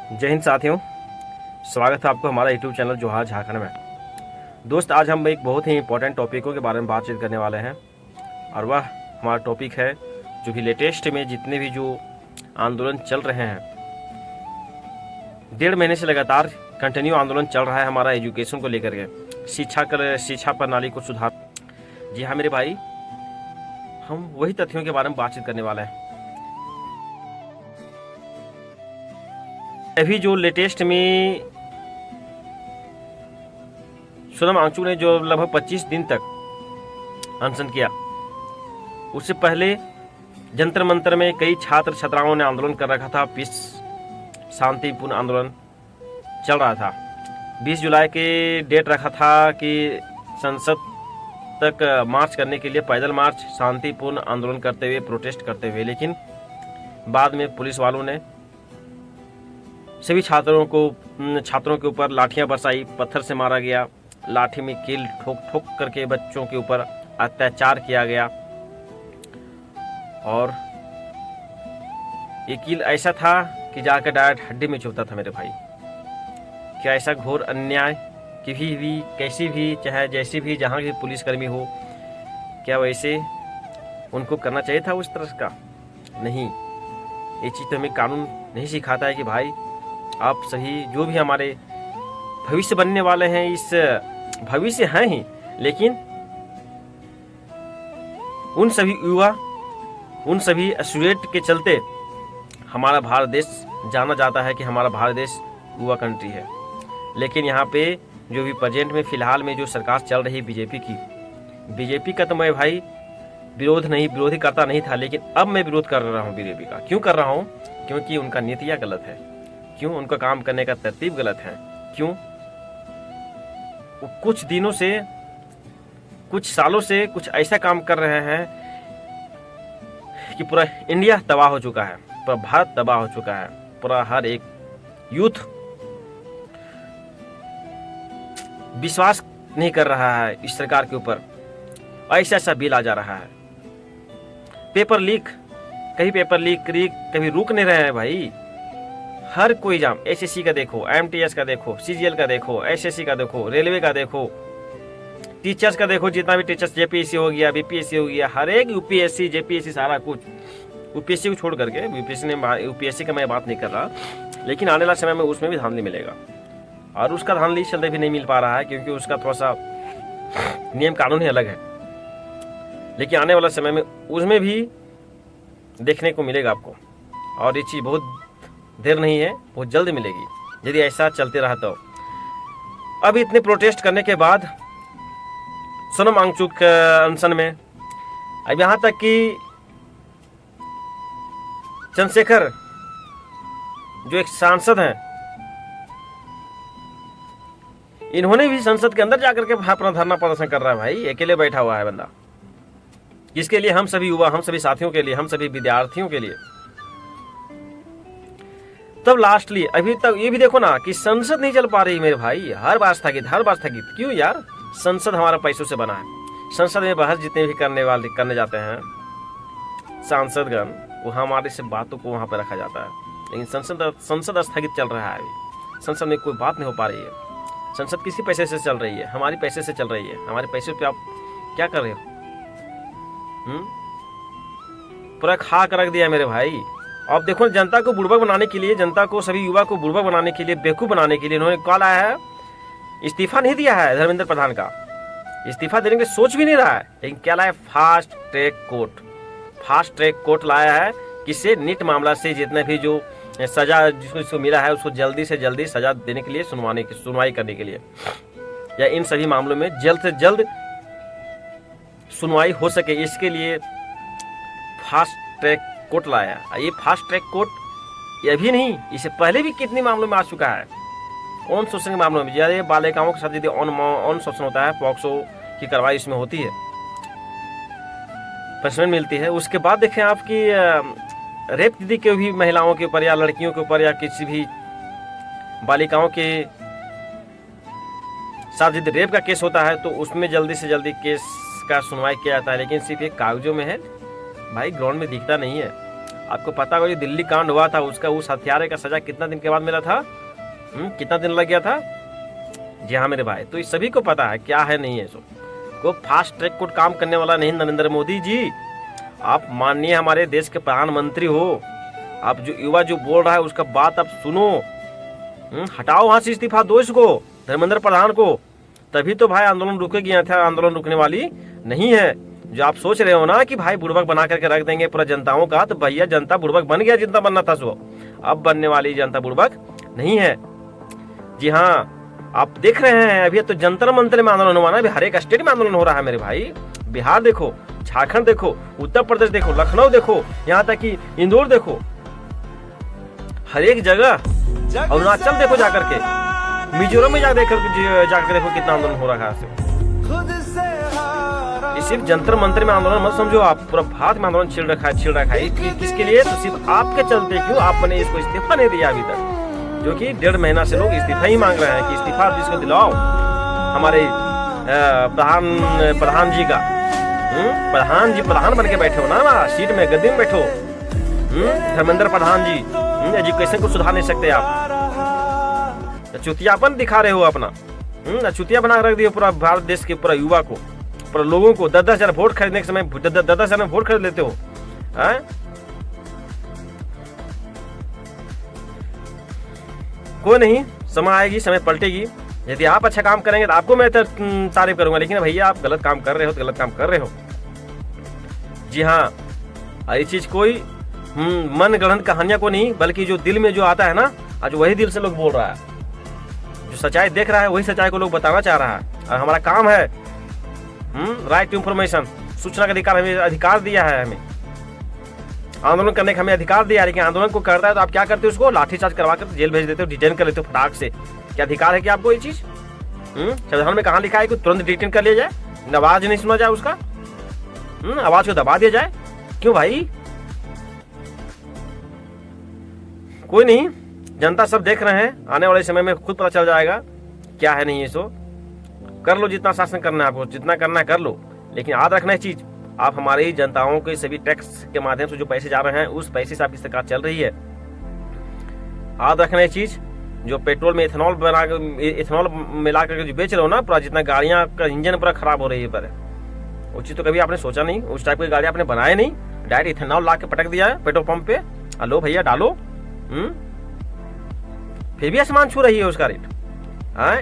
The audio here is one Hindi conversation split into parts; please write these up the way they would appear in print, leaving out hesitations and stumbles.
जय हिंद साथियों, स्वागत है आपको हमारा यूट्यूब चैनल जोहार झारखंड में। दोस्त, आज हम एक बहुत ही इंपॉर्टेंट टॉपिकों के बारे में बातचीत करने वाले हैं और वह हमारा टॉपिक है जो भी लेटेस्ट में जितने भी जो आंदोलन चल रहे हैं, 1.5 महीने से लगातार कंटिन्यू आंदोलन चल रहा है हमारा एजुकेशन को लेकर के, शिक्षा प्रणाली को सुधार। जी हाँ मेरे भाई, हम वही तथ्यों के बारे में बातचीत करने वाले हैं। अभी जो लेटेस्ट में सोनम वांगचुक ने जो लगभग 25 दिन तक अनशन किया, उससे पहले जंतर मंतर में कई छात्र छात्राओं ने आंदोलन कर रखा था। पीस शांतिपूर्ण आंदोलन चल रहा था। 20 जुलाई के डेट रखा था कि संसद तक मार्च करने के लिए, पैदल मार्च, शांतिपूर्ण आंदोलन करते हुए, प्रोटेस्ट करते हुए। लेकिन बाद में पुलिस वालों ने सभी छात्रों के ऊपर लाठियां बरसाई, पत्थर से मारा गया, लाठी में कील ठोक ठोक करके बच्चों के ऊपर अत्याचार किया गया। और ये कील ऐसा था कि जाकर डायरेक्ट हड्डी में चुभता था मेरे भाई। क्या ऐसा घोर अन्याय किसी भी, कैसी भी, चाहे जैसी भी, जहाँ की पुलिसकर्मी हो, क्या वैसे उनको करना चाहिए था उस तरह का? नहीं, ये चीज़ तो हमें कानून नहीं सिखाता है कि भाई आप सही, जो भी हमारे भविष्य बनने वाले हैं, इस भविष्य हैं ही, लेकिन उन सभी युवा, उन सभी एस्टूडेंट के चलते हमारा भारत देश जाना जाता है कि हमारा भारत देश युवा कंट्री है। लेकिन यहाँ पे जो भी प्रेजेंट में फिलहाल में जो सरकार चल रही है बीजेपी का तो मैं भाई विरोधी करता नहीं था, लेकिन अब मैं विरोध कर रहा हूँ बीजेपी का। क्यों कर रहा हूँ? क्योंकि उनका नीतियाँ गलत है। क्यों? उनका काम करने का तरतीब गलत है। क्यों? वो कुछ दिनों से, कुछ सालों से कुछ ऐसा काम कर रहे हैं कि पूरा इंडिया तबाह हो चुका है, पूरा भारत तबाह हो चुका है, पूरा हर एक यूथ विश्वास नहीं कर रहा है इस सरकार के ऊपर। ऐसा बिल आ जा रहा है, पेपर लीक, कभी रुक नहीं रहे हैं भाई। हर कोई एग्जाम, एसएससी का देखो, एमटीएस का देखो, सीजीएल का देखो, एसएससी का देखो, रेलवे का देखो, टीचर्स का देखो, जितना भी टीचर्स, जेपीएससी हो गया, बीपीएससी हो गया, हर एक यूपीएससी, जेपीएससी, सारा कुछ। यूपीएससी को छोड़ करके, यूपीएससी का मैं बात नहीं कर रहा, लेकिन आने वाले समय में उसमें भी धांधली मिलेगा। और उसका धांधली चलते भी नहीं मिल पा रहा है क्योंकि उसका थोड़ा सा नियम कानून ही अलग है। लेकिन आने वाला समय में उसमें भी देखने को मिलेगा आपको, और ये चीज़ बहुत देर नहीं है, बहुत जल्द मिलेगी यदि ऐसा चलते रहा तो। अब इतने प्रोटेस्ट करने के बाद सोनम वांगचुक अनशन में, अब यहाँ तक कि चंद्रशेखर जो एक सांसद हैं, इन्होंने भी संसद के अंदर जाकर के अपना धरना प्रदर्शन कर रहा है भाई। अकेले बैठा हुआ है बंदा, जिसके लिए हम सभी युवा, हम सभी साथियों के लिए, हम सभी विद्यार्थियों के लिए। तब लास्टली अभी तक ये भी देखो ना कि संसद नहीं चल पा रही मेरे भाई। हर बार स्थगित। क्यों यार? संसद हमारा पैसों से बना है। संसद में बहस जितने भी करने जाते हैं सांसदगण, वो हमारे से बातों को वहां पर रखा जाता है। लेकिन संसद स्थगित चल रहा है अभी। संसद में कोई बात नहीं हो पा रही है। संसद किसी पैसे से चल रही है? हमारे पैसे से चल रही है। हमारे पैसे पे आप क्या कर रहे हो? पूरा खा कर रख दिया मेरे भाई। अब देखो, जनता को बुड़बक बनाने के लिए, जनता को, सभी युवा को बुड़बक बनाने के लिए, बेवकूफ बनाने के लिए इन्होंने कॉल आया है। इस्तीफा नहीं दिया है धर्मेंद्र प्रधान का, इस्तीफा देने की सोच भी नहीं रहा है। लेकिन क्या लाया? फास्ट ट्रैक कोर्ट लाया है। किससे? नीट मामला से जितने भी जो सजा जिसको मिला है उसको जल्दी से जल्दी सजा देने के लिए, सुनवाई करने के लिए, या इन सभी मामलों में जल्द से जल्द सुनवाई हो सके, इसके लिए फास्ट ट्रैक कोर्ट लाया। ये फास्ट ट्रैक कोर्ट ये भी नहीं, इससे पहले भी कितने मामलों में आ चुका है। ऑन शोषण के मामलों में, यदि बालिकाओं के साथ यदि ऑन शोषण होता है, पॉक्सो की कार्रवाई इसमें होती है, पनिशमेंट मिलती है। उसके बाद देखें आपकी रेप दीदी के भी, महिलाओं के ऊपर या लड़कियों के ऊपर या किसी भी बालिकाओं के साथ यदि रेप का केस होता है तो उसमें जल्दी से जल्दी केस का सुनवाई किया जाता है। लेकिन सिर्फ एक कागजों में है भाई, ग्राउंड में दिखता नहीं है। आपको पता होगा जो दिल्ली कांड हुआ था उसका उस हत्यारे का सजा कितना दिन के बाद मिला था? कितना दिन लग गया था? जी हाँ मेरे भाई, तो इस सभी को पता है क्या है नहीं है। सो को फास्ट ट्रैक कोर्ट काम करने वाला नहीं नरेंद्र मोदी जी। आप माननीय हमारे देश के प्रधानमंत्री हो, आप जो युवा जो बोल रहा है उसका बात आप सुनो। हटाओ वहां से इस्तीफा, दो इसको, धर्मेंद्र प्रधान को, तभी तो भाई आंदोलन रुकेगी। यहाँ था आंदोलन रुकने वाली नहीं है। जो आप सोच रहे हो ना कि भाई बुड़बक बना करके रख देंगे पूरा जनताओं का, तो भैया जनता बुड़बक बन गया जितना बनना था सो। अब बनने वाली जनता बुड़बक नहीं है। जी हाँ, आप देख रहे हैं अभी तो जंतर मंतर में आंदोलन हुआ ना, अभी हर एक स्टेट में आंदोलन हो रहा है मेरे भाई। बिहार देखो, झारखंड देखो, उत्तर प्रदेश देखो, लखनऊ देखो, यहाँ तक कि इंदौर देखो, हर एक जगह, अरुणाचल देखो जाकर के, मिजोरम में जाकर देखो कितना आंदोलन हो रहा है। सिर्फ जंतर मंतर में आंदोलन मत समझो आप, पूरा भारत में आंदोलन छिड़ रखा है। किसके लिए? तो सिर्फ आपके चलते क्यों आपने इसको इस्तीफा नहीं दिया अभी तक, जो कि 1.5 महीना से लोग इस्तीफा ही मांग रहे हैं कि इस्तीफा जिसको दिलाओ हमारे प्रधान जी का। प्रधान बन के बैठे हो ना सीट में, गद्दी में बैठो। धर्मेंद्र प्रधान जी एजुकेशन को सुधार नहीं सकते आप, चुतियापन दिखा रहे हो अपना। चुतिया बना रख दिए पूरा भारत देश के पूरा युवा को, पूरा लोगों को। 10-10 हजार वोट खरीदने के समय 10-10 हजार वोट खरीद लेते हो। कोई नहीं, समय आएगी, समय पलटेगी। यदि आप अच्छा काम करेंगे तो आपको मैं तारीफ करूंगा, लेकिन भैया आप गलत काम कर रहे हो तो गलत काम कर रहे हो। जी हाँ, ये चीज कोई मन गढ़ंत कहानियां को नहीं, बल्कि जो दिल में जो आता है ना, आज वही दिल से लोग बोल रहा है। जो सच्चाई देख रहा है वही सच्चाई को लोग बताना चाह रहा है। और हमारा काम है राइट टू इंफॉर्मेशन, सूचना का अधिकार हमें अधिकार दिया है, हमें आंदोलन करने का हमें अधिकार दिया है। लेकिन आंदोलन को करता है तो आप क्या करते हो? उसको लाठीचार्ज करवा कर जेल भेज देते हो, डिटेन कर लेते हो फटाक से। क्या अधिकार है कि आपको ये चीज? संविधान में कहाँ लिखा है कि तुरंत डिटेन कर लिया जाए, आवाज नहीं सुना जाए उसका, आवाज को दबा दिया जाए? क्यों भाई? कोई नहीं, जनता सब देख रहे हैं, आने वाले समय में खुद पता चल जाएगा क्या है नहीं है। सो कर लो जितना शासन करना है आपको, जितना करना है कर लो, लेकिन याद रखना है चीज, आप हमारी जनताओं के सभी टैक्स के माध्यम से जो पैसे जा रहे हैं उस पैसे से आपकी सरकार चल रही है। याद रखना है चीज, जो पेट्रोल में इथेनॉल मिला करके जो बेच रहे हो ना, पूरा जितना गाड़ियां का इंजन पूरा खराब हो रही है, पर वो चीज तो कभी आपने सोचा नहीं, उस टाइप की गाड़ी आपने बनाए नहीं, डायरेक्ट इथेनॉल ला के पटक दिया है पेट्रोल पंप पे। हेलो भैया डालो, फिर भी आसमान छू रही है उसका रेट।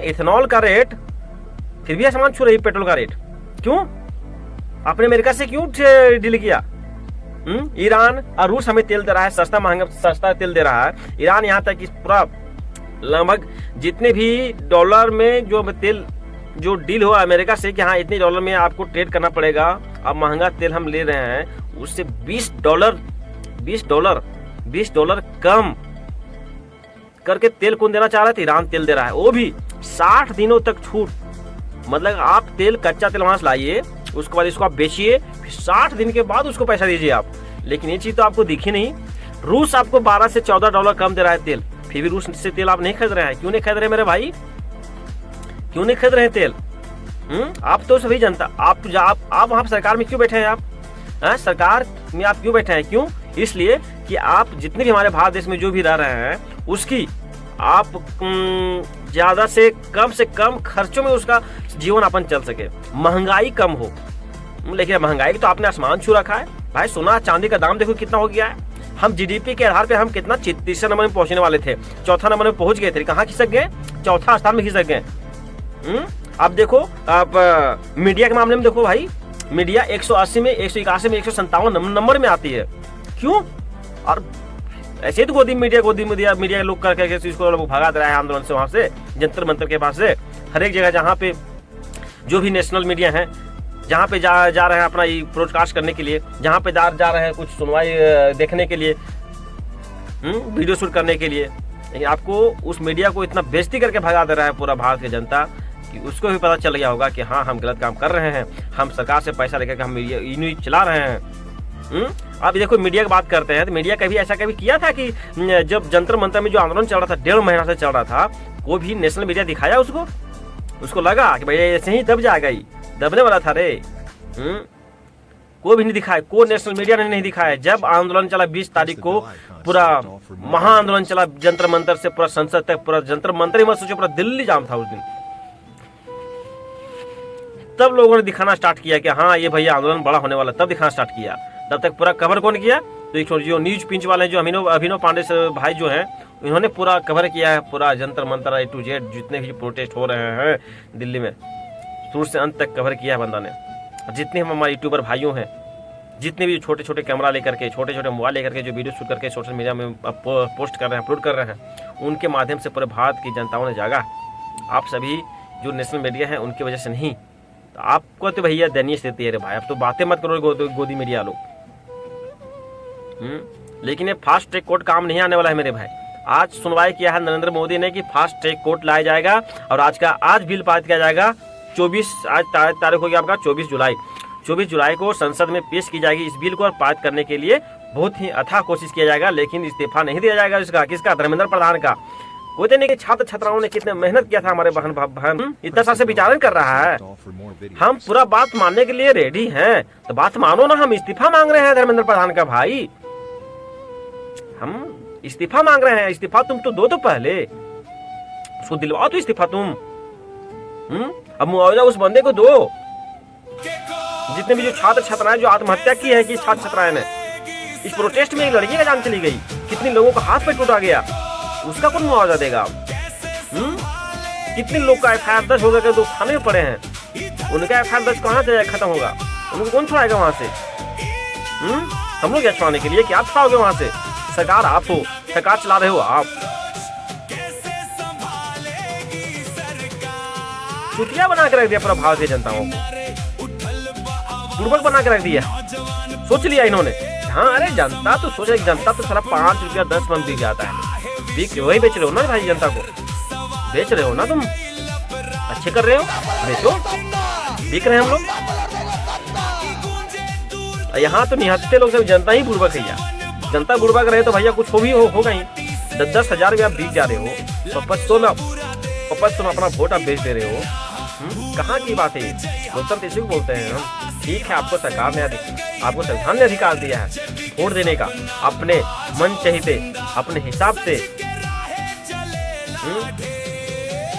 इथेनॉल का रेट फिर भी आसमान छू रही है, पेट्रोल का रेट। क्यों? आपने अमेरिका से क्यों डील किया? ईरान और रूस हमें तेल दे रहा है, सस्ता तेल दे रहा है। ईरान यहाँ तक कि पूरा लगभग जितने भी डॉलर में जो तेल जो डील हुआ अमेरिका से कि हाँ इतने डॉलर में आपको ट्रेड करना पड़ेगा, अब महंगा तेल हम ले रहे हैं, उससे $20 कम करके तेल कौन देना चाह रहा था? ईरान तेल दे रहा है, वो भी 60 दिनों तक छूट। मतलब आप तेल, कच्चा तेल वहां से लाइए, उसके बाद इसको आप बेचिए, फिर 60 दिन के बाद उसको पैसा दीजिए आप। लेकिन ये चीज तो आपको दिखी नहीं। रूस आपको $12 से $14 कम दे रहा है तेल, फिर भी रूस से तेल आप नहीं खरीद रहे हैं। क्यों नहीं खरीद रहे मेरे भाई? क्यों नहीं खरीद रहे हैं तेल? आप तो सभी जनता, आप वहां सरकार में क्यों बैठे हैं? आप सरकार में आप क्यों बैठे हैं? क्यों? इसलिए कि आप जितने भी हमारे भारत देश में जो भी रह रहे हैं उसकी आप ज्यादा से कम खर्चों में उसका जीवन यापन चल सके, महंगाई कम हो। लेकिन महंगाई तो आपने आसमान छू रखा है भाई। सोना चांदी का दाम देखो कितना हो गया है। हम जीडीपी के आधार पे हम कितना 33 नंबर में पहुंचने वाले थे, 4था नंबर में पहुंच गए थे, कहाँ खिसक गए? 4था स्थान में खिसक गए। अब देखो, आप मीडिया के मामले में देखो भाई, मीडिया 180 में, 181 में, 157 नंबर में आती है। क्यों? और ऐसे तो गोदी मीडिया लोग करके इसको लोग भगा दे रहा है आंदोलन से, वहां से जंतर मंतर के पास से। हर एक जगह जहाँ पे जो भी नेशनल मीडिया है, जहाँ पे जा रहे हैं अपना ये ब्रॉडकास्ट करने के लिए, जहाँ पे जा रहे हैं कुछ सुनवाई देखने के लिए, वीडियो शूट करने के लिए, लेकिन आपको उस मीडिया को इतना बेइज्जती करके भगा दे रहा है पूरा भारत की जनता कि उसको भी पता चल गया होगा कि हाँ हम गलत काम कर रहे हैं, हम सरकार से पैसा लेकर हम न्यूज चला रहे हैं। आप देखो मीडिया की बात करते हैं तो मीडिया कभी ऐसा कभी किया था कि जब जंतर मंतर में जो आंदोलन चल रहा था, 1.5 महीना से चल रहा था, कोई भी नेशनल मीडिया दिखाया उसको लगा कि भाई ऐसे ही दब जाएगा, ही दबने वाला था रे। कोई भी नहीं दिखाया, कोई नेशनल मीडिया ने नहीं दिखाया। जब आंदोलन चला 20 तारीख को, पूरा महा आंदोलन चला जंतर मंतर से पूरा संसद तक, पूरा जंतर मंतर ही मत सोचो, पूरा दिल्ली जाम था उस दिन। तब लोगों ने दिखाना स्टार्ट किया कि हाँ ये भैया आंदोलन बड़ा होने वाला, तब दिखाना स्टार्ट किया। तब तक पूरा कवर कौन किया? तो एक जो न्यूज पिंच वाले जो अभिनव पांडे से भाई जो हैं, इन्होंने पूरा कवर किया है, पूरा Jantar Mantar A to Z जितने भी प्रोटेस्ट हो रहे हैं दिल्ली में, शुरू से अंत तक कवर किया है बंदा ने। जितने हम हमारे यूट्यूबर भाइयों हैं, जितने भी छोटे छोटे कैमरा लेकर के, छोटे छोटे मोबाइल लेकर के जो वीडियो शूट करके सोशल मीडिया में पोस्ट कर रहे हैं, अपलोड कर रहे हैं, उनके माध्यम से पूरे भारत की जनताओं ने जागा। आप सभी जो नेशनल मीडिया है उनकी वजह से नहीं, तो आपको तो भैया दयनीय स्थिति है रे भाई। अब तो बातें मत करो गोदी मीडिया लोग। लेकिन ये फास्ट ट्रैक कोर्ट काम नहीं आने वाला है मेरे भाई। आज सुनवाई किया है नरेंद्र मोदी ने कि फास्ट ट्रैक कोर्ट लाया जाएगा और आज बिल पारित किया जाएगा। 24 आज तारीख होगी आपका 24 जुलाई को संसद में पेश की जाएगी इस बिल को, और पारित करने के लिए बहुत ही अथाह कोशिश किया जाएगा, लेकिन इस्तीफा नहीं दिया जाएगा इसका। किसका? धर्मेंद्र प्रधान का। कोई तो नहीं कि छात्र छात्राओं ने कितने मेहनत किया था, हमारे बहन इतना साल से विचारण कर रहा है। हम पूरा बात मानने के लिए रेडी हैं, तो बात मानो ना। हम इस्तीफा मांग रहे हैं धर्मेंद्र प्रधान का भाई, हम इस्तीफा मांग रहे हैं। इस्तीफा तुम तो दो तो पहले, उसको दिलवाओ तो इस्तीफा तुम। अब मुआवजा उस बंदे को दो। जितने भी जो छात्र छात्राएं जो आत्महत्या की है कि छात्र छात्राएं ने, इस प्रोटेस्ट में एक लड़की का जान चली गई, कितने लोगों का हाथ पे टूटा गया, उसका कौन मुआवजा देगा? कितने लोग का FIR दर्ज हो गया, दो थाने में पड़े हैं, उनका FIR दर्ज कहाँ से खत्म होगा? उनको कौन छुड़ाएगा वहां से? हम लोग क्या छुड़ाने के लिए? क्या छुड़ाओगे वहां से? सरकार आप हो, सरकार चला रहे हो आप। चुतिया बना के रख दिया पूरा भारतीय जनताओं को, बुड़बक बना के रख दिया। सोच लिया इन्होंने, हाँ अरे जनता तो सोच, जनता तो साला 5 रुपया 10 मन बिक जाता है। वही बेच रहे हो ना भाई, जनता को बेच रहे हो ना तुम। अच्छे कर रहे हो, बेचो, बिक रहे हैं हम लोग। यहाँ तो निहत्ते लोग सब जनता ही बुड़बक है यार। जनता बुड़बक रहे तो भैया कुछ होगा ही। 10-10 हजार रुपया बीत जा रहे हो, वापस तुम अपना वोट आप बेच दे रहे हो। कहाँ की बात है? लोकतंत्र इसी को बोलते हैं हम। ठीक है, आपको सरकार ने आपको संविधान ने अधिकार दिया है वोट देने का, अपने मन चाहिए अपने हिसाब से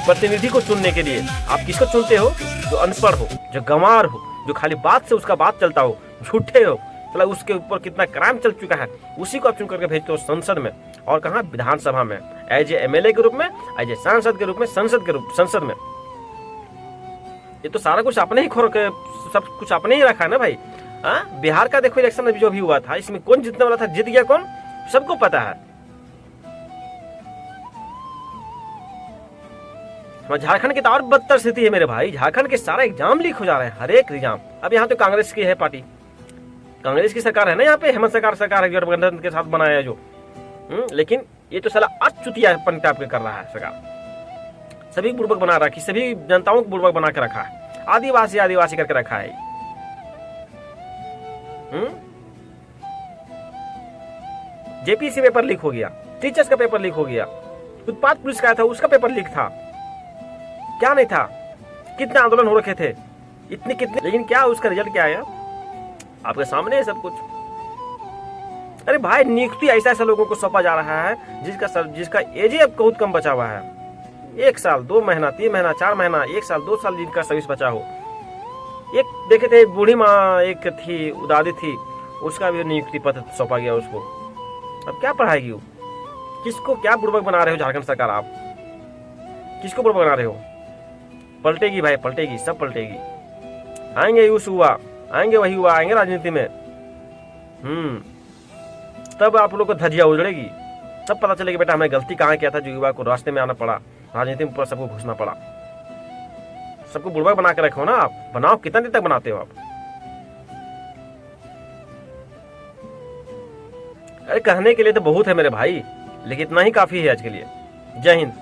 प्रतिनिधि को चुनने के लिए। आप किसको चुनते हो? जो अनपढ़ हो, जो गंवार हो, जो खाली बात से उसका बात चलता हो, झूठे हो, मतलब उसके ऊपर कितना क्राइम चल चुका है, उसी को आप चुन करके भेजते हो संसद में। और कहाँ? विधानसभा में, एज ए MLA के रूप में, एज ए सांसद के रूप में, संसद में। ये तो सारा कुछ अपने ही सब कुछ अपने ही रखा है ना भाई। बिहार का देखो इलेक्शन जो भी हुआ था, इसमें कौन जीतने वाला था, जीत गया कौन, सबको पता है। झारखंड की तो और बदतर स्थिति है मेरे भाई। झारखंड के सारे एग्जाम लीक हो जा रहे हैं, हर एक एग्जाम। अब यहाँ तो कांग्रेस की है पार्टी, कांग्रेस की सरकार है ना यहाँ पे, हेमंत सरकार है गठबंधन के साथ बनाया है जो। लेकिन ये तो साला अचुतिया टाइप के कर रहा है सरकार। सभी बुड़बक बना रखी, सभी जनताओं को बुड़बक बना के रखा है, आदिवासी करके रखा है। JPC पेपर लीक हो गया, टीचर्स का पेपर लीक हो गया, उत्पाद पुलिस का था उसका पेपर लीक था, क्या नहीं था? कितने आंदोलन हो रखे थे, कितने, लेकिन क्या उसका रिजल्ट क्या आया? आपके सामने है सब कुछ। अरे भाई, नियुक्ति ऐसा लोगों को सौंपा जा रहा है जिसका एज अब बहुत कम बचा हुआ है। 1 साल 2 महीना 3 महीना 4 महीना 1 साल 2 साल जिनका सर्विस बचा हो। एक देखे थे बूढ़ी माँ एक थी, दादी थी, उसका भी नियुक्ति पत्र सौंपा गया उसको। अब क्या पढ़ाएगी वो? किसको क्या बुड़बक बना रहे हो झारखंड सरकार? आप किसको बुड़बक बना रहे हो? पलटेगी भाई, पलटेगी, सब पलटेगी। आएंगे यूस हुआ, आएंगे वही हुआ, आएंगे राजनीति में। तब आप लोग को धज्जियां उजड़ेगी, तब पता चलेगा बेटा हमें गलती कहाँ किया था, जो युवा को रास्ते में आना पड़ा, राजनीति में सबको घुसना पड़ा। सबको बुड़बक बना के रखो ना आप, बनाओ, कितना दिन तक बनाते हो आप? अरे कहने के लिए तो बहुत है मेरे भाई, लेकिन इतना ही काफी है आज के लिए। जय हिंद।